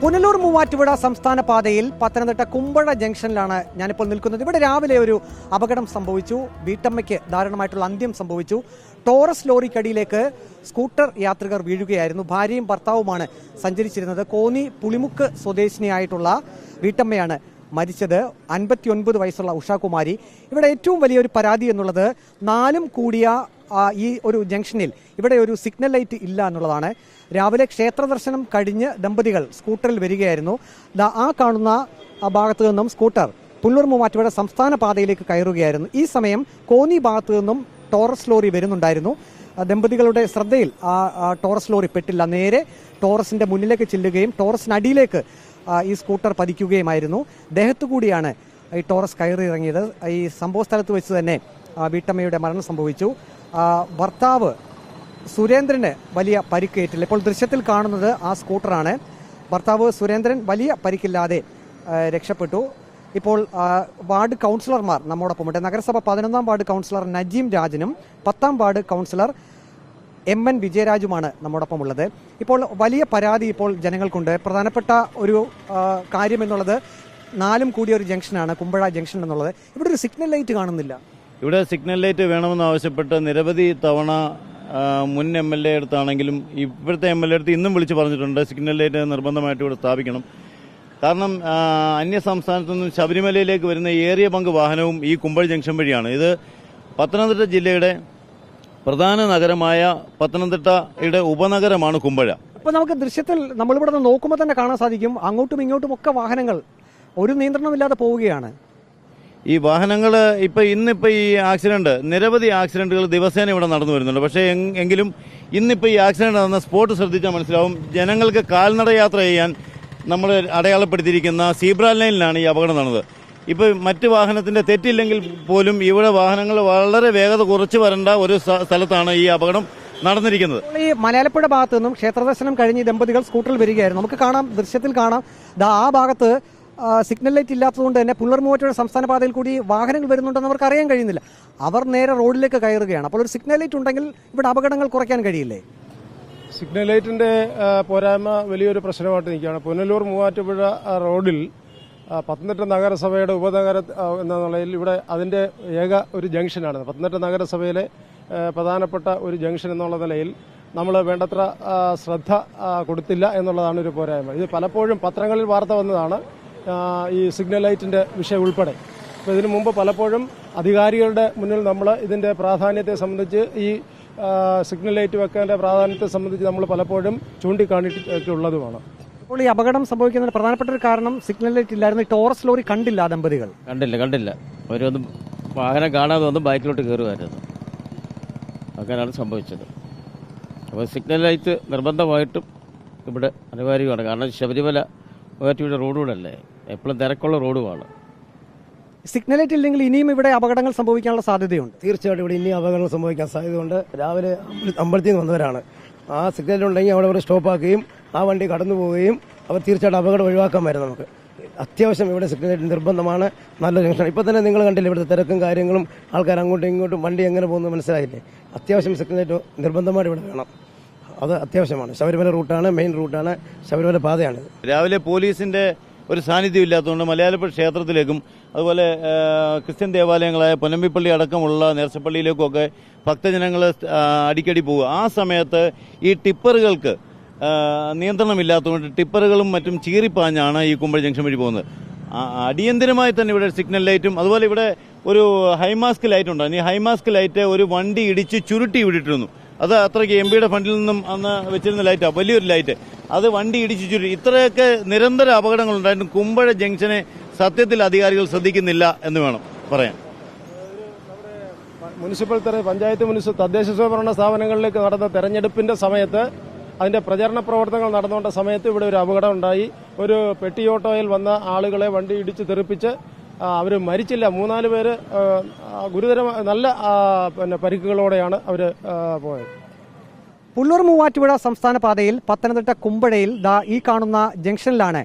പുനലൂർ മൂവാറ്റുപുഴ സംസ്ഥാന പാതയിൽ പത്തനംതിട്ട കുമ്പഴ ജംഗ്ഷനിലാണ് ഞാനിപ്പോൾ നിൽക്കുന്നത്. ഇവിടെ രാവിലെ ഒരു അപകടം സംഭവിച്ചു. വീട്ടമ്മയ്ക്ക് ദാരുണമായിട്ടുള്ള അന്ത്യം സംഭവിച്ചു. ടോറസ് ലോറിക്കടിയിലേക്ക് സ്കൂട്ടർ യാത്രികർ വീഴുകയായിരുന്നു. ഭാര്യയും ഭർത്താവുമാണ് സഞ്ചരിച്ചിരുന്നത്. കോന്നി പുളിമുക്ക് സ്വദേശിനിയായിട്ടുള്ള വീട്ടമ്മയാണ് മരിച്ചത്. 59 വയസ്സുള്ള ഉഷാകുമാരി. ഇവിടെ ഏറ്റവും വലിയൊരു പരാതി എന്നുള്ളത് നാലും കൂടിയ ഈ ഒരു ജംഗ്ഷനിൽ ഇവിടെ ഒരു സിഗ്നൽ ലൈറ്റ് ഇല്ല എന്നുള്ളതാണ്. രാവിലെ ക്ഷേത്ര ദർശനം കഴിഞ്ഞ് ദമ്പതികൾ സ്കൂട്ടറിൽ വരികയായിരുന്നു. ആ കാണുന്ന ഭാഗത്തു നിന്നും സ്കൂട്ടർ പുനലൂർ മൂവാറ്റുപുഴ സംസ്ഥാന പാതയിലേക്ക് കയറുകയായിരുന്നു. ഈ സമയം കോന്നി ഭാഗത്തു നിന്നും ടോറസ് ലോറി വരുന്നുണ്ടായിരുന്നു. ദമ്പതികളുടെ ശ്രദ്ധയിൽ ആ ടോറസ് ലോറി പെട്ടില്ല. നേരെ ടോറസിന്റെ മുന്നിലേക്ക് ചെല്ലുകയും ടോറസിനടിയിലേക്ക് ഈ സ്കൂട്ടർ പതിക്കുകയുമായിരുന്നു. ദേഹത്തു കൂടിയാണ് ഈ ടോറസ് കയറിയിറങ്ങിയത്. ഈ സംഭവ സ്ഥലത്ത് വെച്ച് തന്നെ വീട്ടമ്മയുടെ മരണം സംഭവിച്ചു. ഭർത്താവ് സുരേന്ദ്രന് വലിയ പരിക്കേറ്റില്ല. ഇപ്പോൾ ദൃശ്യത്തിൽ കാണുന്നത് ആ സ്കൂട്ടറാണ്. ഭർത്താവ് സുരേന്ദ്രൻ വലിയ പരിക്കില്ലാതെ രക്ഷപ്പെട്ടു. ഇപ്പോൾ വാർഡ് കൗൺസിലർമാർ നമ്മോടൊപ്പമുണ്ട്. നഗരസഭ 11ാം വാർഡ് കൗൺസിലർ നജീം രാജനും 10ാം വാർഡ് കൗൺസിലർ MN വിജയരാജുമാണ് നമ്മോടൊപ്പം ഉള്ളത്. ഇപ്പോൾ വലിയ പരാതി ഇപ്പോൾ ജനങ്ങൾക്കുണ്ട്. പ്രധാനപ്പെട്ട ഒരു കാര്യം എന്നുള്ളത് നാലും കൂടിയ ഒരു ജംഗ്ഷനാണ് കുമ്പഴ ജംഗ്ഷൻ എന്നുള്ളത്. ഇവിടെ ഒരു സിഗ്നൽ ലൈറ്റ് കാണുന്നില്ല. ഇവിടെ സിഗ്നൽ ലൈറ്റ് വേണമെന്ന് ആവശ്യപ്പെട്ട് നിരവധി തവണ മുൻ MLA അടുത്താണെങ്കിലും ഇവിടുത്തെ MLA അടുത്ത് ഇന്നും വിളിച്ചു പറഞ്ഞിട്ടുണ്ട് സിഗ്നൽ ലൈറ്റ് നിർബന്ധമായിട്ട് ഇവിടെ സ്ഥാപിക്കണം. കാരണം അന്യ സംസ്ഥാനത്തു നിന്നും ശബരിമലയിലേക്ക് വരുന്ന ഏറിയ പങ്ക് വാഹനവും ഈ കുമ്പഴ ജംഗ്ഷൻ വഴിയാണ്. ഇത് പത്തനംതിട്ട ജില്ലയുടെ പ്രധാന നഗരമായ പത്തനംതിട്ടയുടെ ഉപനഗരമാണ് കുമ്പഴ. അപ്പോൾ നമുക്ക് ദൃശ്യത്തിൽ നമ്മളിവിടെ നിന്ന് നോക്കുമ്പോൾ തന്നെ കാണാൻ സാധിക്കും അങ്ങോട്ടും ഇങ്ങോട്ടും ഒക്കെ വാഹനങ്ങൾ ഒരു നിയന്ത്രണമില്ലാതെ പോവുകയാണ്. ഈ വാഹനങ്ങൾ ഇന്നിപ്പോൾ ഈ ആക്സിഡന്റ് നിരവധി ആക്സിഡന്റുകൾ ദിവസേന ഇവിടെ നടന്നു വരുന്നുണ്ട്. പക്ഷേ എങ്കിലും ഇന്നിപ്പോൾ ഈ ആക്സിഡന്റ് നടന്ന സ്പോട്ട് ശ്രദ്ധിച്ചാൽ മനസ്സിലാവും. ജനങ്ങൾക്ക് കാൽനട യാത്ര ചെയ്യാൻ നമ്മൾ അടയാളപ്പെടുത്തിയിരിക്കുന്ന സീബ്ര ലൈനിലാണ് ഈ അപകടം നടന്നത്. ഇപ്പോൾ മറ്റ് വാഹനത്തിന്റെ തെറ്റില്ലെങ്കിൽ പോലും ഇവിടെ വാഹനങ്ങൾ വളരെ വേഗത കുറച്ച് വരേണ്ട ഒരു സ്ഥലത്താണ് ഈ അപകടം നടന്നിരിക്കുന്നത്. ഈ മലയാളപ്പുഴ ഭാഗത്തു നിന്നും ക്ഷേത്രദർശനം കഴിഞ്ഞ് ദമ്പതികൾ സ്കൂട്ടറിൽ വരികയായിരുന്നു. നമുക്ക് കാണാം, ദൃശ്യത്തിൽ കാണാം, ആ ഭാഗത്ത് സിഗ്നൽ ലൈറ്റ് ഇല്ലാത്തതുകൊണ്ട് തന്നെ പുനലൂർ മൂവാറ്റുപുഴ സംസ്ഥാന പാതയിൽ കൂടി വാഹനങ്ങൾ വരുന്നുണ്ടെന്ന് അവർക്ക് അറിയാൻ കഴിയുന്നില്ല. അവർ നേരെ റോഡിലേക്ക് കയറുകയാണ്. അപ്പോൾ ഒരു സിഗ്നൽ ലൈറ്റ് ഉണ്ടെങ്കിൽ ഇവിടെ അപകടങ്ങൾ കുറയ്ക്കാൻ കഴിയില്ലേ? സിഗ്നൽ ലൈറ്റിന്റെ പോരായ്മ വലിയൊരു പ്രശ്നമായിട്ട് നിൽക്കുകയാണ്. പുനലൂർ മൂവാറ്റുപുഴ റോഡിൽ പത്തനംതിട്ട നഗരസഭയുടെ ഉപനഗര എന്ന നിലയിൽ ഇവിടെ അതിന്റെ ഏക ഒരു ജംഗ്ഷനാണ്. പത്തനംതിട്ട നഗരസഭയിലെ പ്രധാനപ്പെട്ട ഒരു ജംഗ്ഷൻ എന്നുള്ള നിലയിൽ നമ്മൾ വേണ്ടത്ര ശ്രദ്ധ കൊടുത്തില്ല എന്നുള്ളതാണ് ഒരു പോരായ്മ. ഇത് പലപ്പോഴും പത്രങ്ങളിൽ വാർത്ത വന്നതാണ് ഈ സിഗ്നൽ ലൈറ്റിന്റെ വിഷയം ഉൾപ്പെടെ. അപ്പോൾ ഇതിനു മുമ്പ് പലപ്പോഴും അധികാരികളുടെ മുന്നിൽ നമ്മൾ ഇതിന്റെ പ്രാധാന്യത്തെ സംബന്ധിച്ച് ഈ സിഗ്നൽ ലൈറ്റ് വെക്കേണ്ട പ്രാധാന്യത്തെ സംബന്ധിച്ച് നമ്മൾ പലപ്പോഴും ചൂണ്ടിക്കാണിച്ചിട്ടുള്ളതുമാണ്. അപ്പോൾ ഈ അപകടം സംഭവിക്കുന്നതിന് പ്രധാനപ്പെട്ട ഒരു കാരണം സിഗ്നൽ ലൈറ്റ് ഇല്ലായിരുന്നു. ടോറസ് ലോറി കണ്ടില്ല ദമ്പതികൾ. കണ്ടില്ല അവരൊന്നും വാഹനം കാണാതെ വന്ന് ബാക്കിലോട്ട് കയറുമായിരുന്നു. അങ്ങനെയാണ് സംഭവിച്ചത്. അപ്പോൾ സിഗ്നൽ ലൈറ്റ് നിർബന്ധമായിട്ടും ഇവിടെ അനിവാര്യമാണ്. കാരണം ശബരിമല മൂവാറ്റുപുഴ റോഡുകളല്ലേ, എപ്പോഴും തിരക്കുള്ള റോഡുമാണ്. സിഗ്നൽ ലൈറ്റ് ഇല്ലെങ്കിൽ ഇനിയും ഇവിടെ അപകടങ്ങൾ സംഭവിക്കാനുള്ള സാധ്യതയുണ്ട്. തീർച്ചയായിട്ടും ഇവിടെ ഇനിയും അപകടങ്ങൾ സംഭവിക്കാൻ സാധ്യതയുണ്ട്. രാവിലെ അമ്പലത്തിൽ നിന്ന് വന്നവരാണ്. ആ സിഗ്നൽ ഉണ്ടെങ്കിൽ അവിടെ സ്റ്റോപ്പാക്കുകയും ആ വണ്ടി കടന്നു പോവുകയും അവർ തീർച്ചയായിട്ടും അപകടം ഒഴിവാക്കാൻ വരും. നമുക്ക് അത്യാവശ്യം ഇവിടെ സിഗ്നൽ ലൈറ്റ് നിർബന്ധമാണ്. നല്ല ജംഗ്ഷൻ. ഇപ്പോൾ തന്നെ നിങ്ങൾ കണ്ടില്ലേ ഇവിടുത്തെ തിരക്കും കാര്യങ്ങളും, ആൾക്കാർ അങ്ങോട്ടും ഇങ്ങോട്ടും വണ്ടി എങ്ങനെ പോകുന്നത് മനസ്സിലായില്ലേ. അത്യാവശ്യം സിഗ്നൽ ലൈറ്റ് നിർബന്ധമായിട്ട് ഇവിടെ വേണം. അത് അത്യാവശ്യമാണ്. ശബരിമല റൂട്ടാണ്, മെയിൻ റൂട്ടാണ്, ശബരിമല പാതയാണ്. രാവിലെ പോലീസിന്റെ ഒരു സാന്നിധ്യം ഇല്ലാത്തതുകൊണ്ട് മലയാളപ്പുഴ ക്ഷേത്രത്തിലേക്കും അതുപോലെ ക്രിസ്ത്യൻ ദേവാലയങ്ങളായ പൊന്നമ്പിപ്പള്ളി അടക്കമുള്ള നേർച്ചപ്പള്ളിയിലേക്കുമൊക്കെ ഭക്തജനങ്ങൾ അടിക്കടി പോകുക. ആ സമയത്ത് ഈ ടിപ്പറുകൾക്ക് നിയന്ത്രണമില്ലാത്തതുകൊണ്ട് ടിപ്പറുകളും മറ്റും ചീറിപ്പാഞ്ഞാണ് ഈ കുമ്പഴ ജംഗ്ഷൻ വഴി പോകുന്നത്. അടിയന്തരമായി തന്നെ ഇവിടെ സിഗ്നൽ ലൈറ്റും അതുപോലെ ഇവിടെ ഒരു ഹൈമാസ്ക് ലൈറ്റ് ഉണ്ടായിരുന്നു. ഈ ഹൈമാസ്ക് ലൈറ്റ് ഒരു വണ്ടി ഇടിച്ച് ചുരുട്ടി വിട്ടിരുന്നു. അത് അത്രയ്ക്ക് MPയുടെ ഫണ്ടിൽ നിന്നും അന്ന് വെച്ചിരുന്ന ലൈറ്റാണ്, വലിയൊരു ലൈറ്റ്. അത് വണ്ടി ഇടിച്ചു ചുരുട്ടി. ഇത്രയൊക്കെ നിരന്തര അപകടങ്ങൾ ഉണ്ടായിരുന്നു. കുമ്പഴ ജംഗ്ഷനെ സത്യത്തിൽ അധികാരികൾ ശ്രദ്ധിക്കുന്നില്ല എന്ന് വേണം പറയാൻ. മുനിസിപ്പൽ പഞ്ചായത്ത് തദ്ദേശ സ്വയംഭരണ സ്ഥാപനങ്ങളിലേക്ക് നടന്ന തെരഞ്ഞെടുപ്പിന്റെ സമയത്ത് അതിന്റെ പ്രചരണ പ്രവർത്തനങ്ങൾ നടന്നുകൊണ്ട സമയത്ത് ഇവിടെ ഒരു അപകടം ഉണ്ടായി. ഒരു പെട്ടി ഓട്ടോയിൽ വന്ന ആളുകളെ വണ്ടി ഇടിച്ച് തെറിപ്പിച്ച് അവർ മരിച്ചില്ല. 3-4 പേര് ഗുരുതരമായ നല്ല പരിക്കുകളോടെയാണ് അവർ പോയത്. പുനലൂർ മൂവാറ്റുപുഴ സംസ്ഥാന പാതയിൽ പത്തനംതിട്ട കുമ്പഴയിൽ ഈ കാണുന്ന ജംഗ്ഷനിലാണ്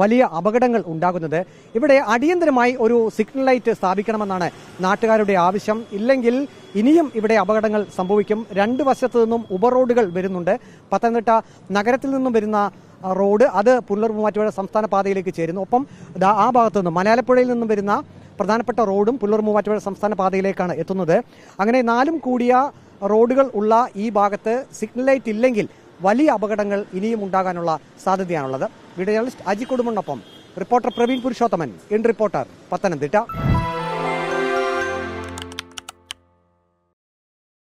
വലിയ അപകടങ്ങൾ ഉണ്ടാകുന്നത്. ഇവിടെ അടിയന്തരമായി ഒരു സിഗ്നൽ ലൈറ്റ് സ്ഥാപിക്കണമെന്നാണ് നാട്ടുകാരുടെ ആവശ്യം. ഇല്ലെങ്കിൽ ഇനിയും ഇവിടെ അപകടങ്ങൾ സംഭവിക്കും. രണ്ട് വശത്തു നിന്നും ഉപറോഡുകൾ വരുന്നുണ്ട്. പത്തനംതിട്ട നഗരത്തിൽ നിന്നും വരുന്ന റോഡ് അത് പുനലൂർ മൂവാറ്റുപുഴ സംസ്ഥാന പാതയിലേക്ക് ചേരുന്നു. ഒപ്പം ആ ഭാഗത്തു നിന്നും മലയാലപ്പുഴയിൽ നിന്നും വരുന്ന പ്രധാനപ്പെട്ട റോഡും പുനലൂർ മൂവാറ്റുപുഴ സംസ്ഥാന പാതയിലേക്കാണ് എത്തുന്നത്. അങ്ങനെ 4 കൂടിയ റോഡുകൾ ഉള്ള ഈ ഭാഗത്ത് സിഗ്നൽ ലൈറ്റ് ഇല്ലെങ്കിൽ വലിയ അപകടങ്ങൾ ഇനിയും ഉണ്ടാകാനുള്ള സാധ്യതയാണുള്ളത്. വീഡിയോ ജേർണലിസ്റ്റ് അജി കുടുംബനൊപ്പം reporter Praveen Purushothaman, in reporter, Pathanamthitta.